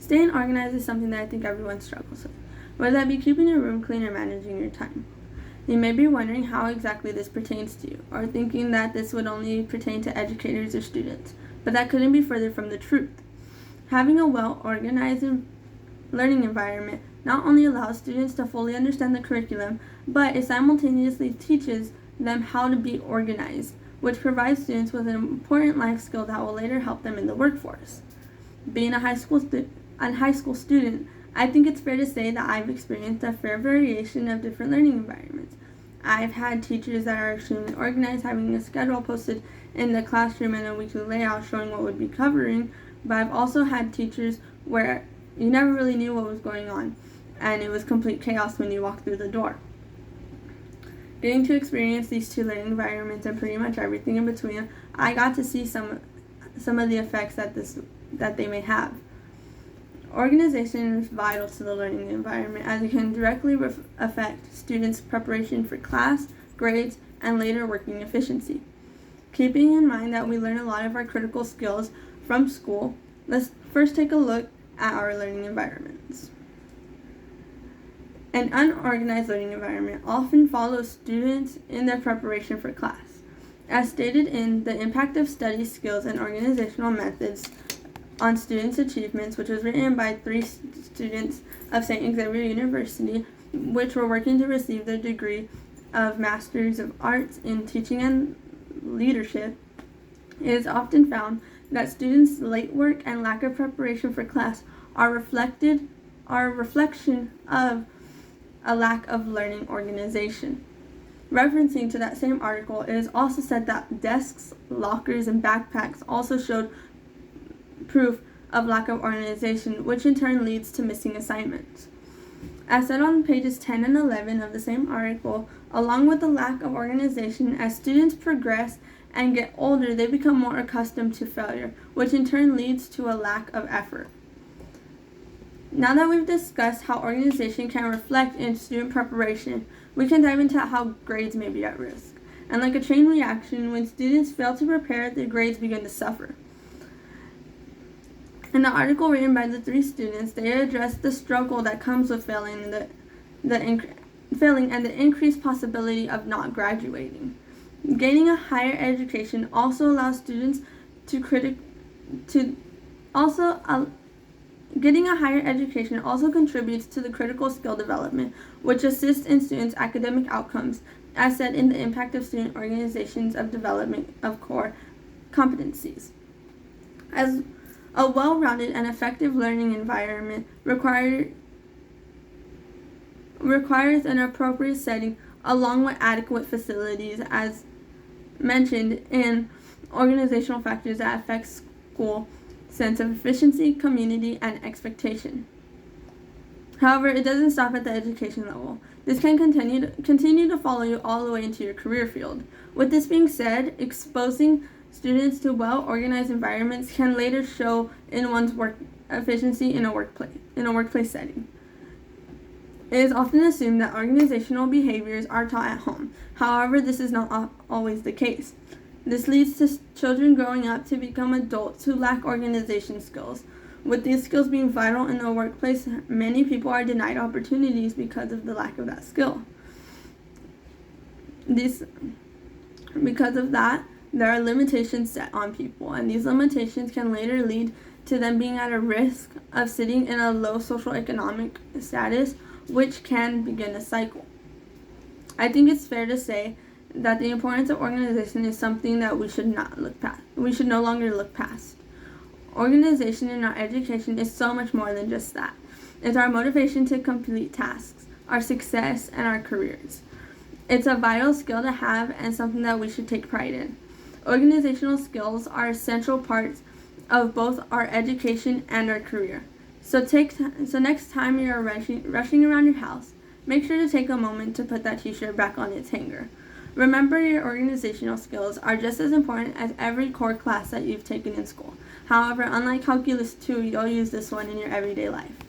Staying organized is something that I think everyone struggles with, whether that be keeping your room clean or managing your time. You may be wondering how exactly this pertains to you, or thinking that this would only pertain to educators or students, but that couldn't be further from the truth. Having a well-organized learning environment not only allows students to fully understand the curriculum, but it simultaneously teaches them how to be organized, which provides students with an important life skill that will later help them in the workforce. Being a high school student, I think it's fair to say that I've experienced a fair variation of different learning environments. I've had teachers that are extremely organized, having a schedule posted in the classroom and a weekly layout showing what would be covering, but I've also had teachers where you never really knew what was going on, and it was complete chaos when you walked through the door. Getting to experience these two learning environments and pretty much everything in between, I got to see some of the effects that they may have. Organization is vital to the learning environment as it can directly affect students' preparation for class, grades, and later working efficiency. Keeping in mind that we learn a lot of our critical skills from school, let's first take a look at our learning environments. An unorganized learning environment often follows students in their preparation for class. As stated in The Impact of Study Skills and Organizational Methods on Students' Achievements, which was written by 3 students of St. Xavier University, which were working to receive their degree of Masters of Arts in Teaching and Leadership, it is often found that students' late work and lack of preparation for class are a reflection of a lack of learning organization. Referencing to that same article, it is also said that desks, lockers, and backpacks also showed proof of lack of organization, which in turn leads to missing assignments. As said on pages 10 and 11 of the same article, along with the lack of organization, as students progress and get older, they become more accustomed to failure, which in turn leads to a lack of effort. Now that we've discussed how organization can reflect in student preparation, we can dive into how grades may be at risk. And like a chain reaction, when students fail to prepare, their grades begin to suffer. In the article written by the 3 students, they addressed the struggle that comes with failing and the increased possibility of not graduating. Gaining a higher education also allows students Getting a higher education also contributes to the critical skill development, which assists in students' academic outcomes, as said in The Impact of Student Organizations of Development of Core Competencies. As a well-rounded and effective learning environment requires an appropriate setting along with adequate facilities, as mentioned in organizational factors that affect school sense of efficiency, community, and expectation. However, it doesn't stop at the education level. This can continue to follow you all the way into your career field. With this being said, exposing students to well-organized environments can later show in one's work efficiency in a workplace setting. It is often assumed that organizational behaviors are taught at home. However, this is not always the case. This leads to children growing up to become adults who lack organization skills. With these skills being vital in the workplace, many people are denied opportunities because of the lack of that skill. Because of that, there are limitations set on people, and these limitations can later lead to them being at a risk of sitting in a low socioeconomic status, which can begin a cycle. I think it's fair to say that the importance of organization is something that we should no longer look past. Organization in our education is so much more than just that. It's our motivation to complete tasks, our success, and our careers. It's a vital skill to have and something that we should take pride in. Organizational skills are essential parts of both our education and our career. So next time you're rushing around your house, make sure to take a moment to put that t-shirt back on its hanger. Remember, your organizational skills are just as important as every core class that you've taken in school. However, unlike Calculus 2, you'll use this one in your everyday life.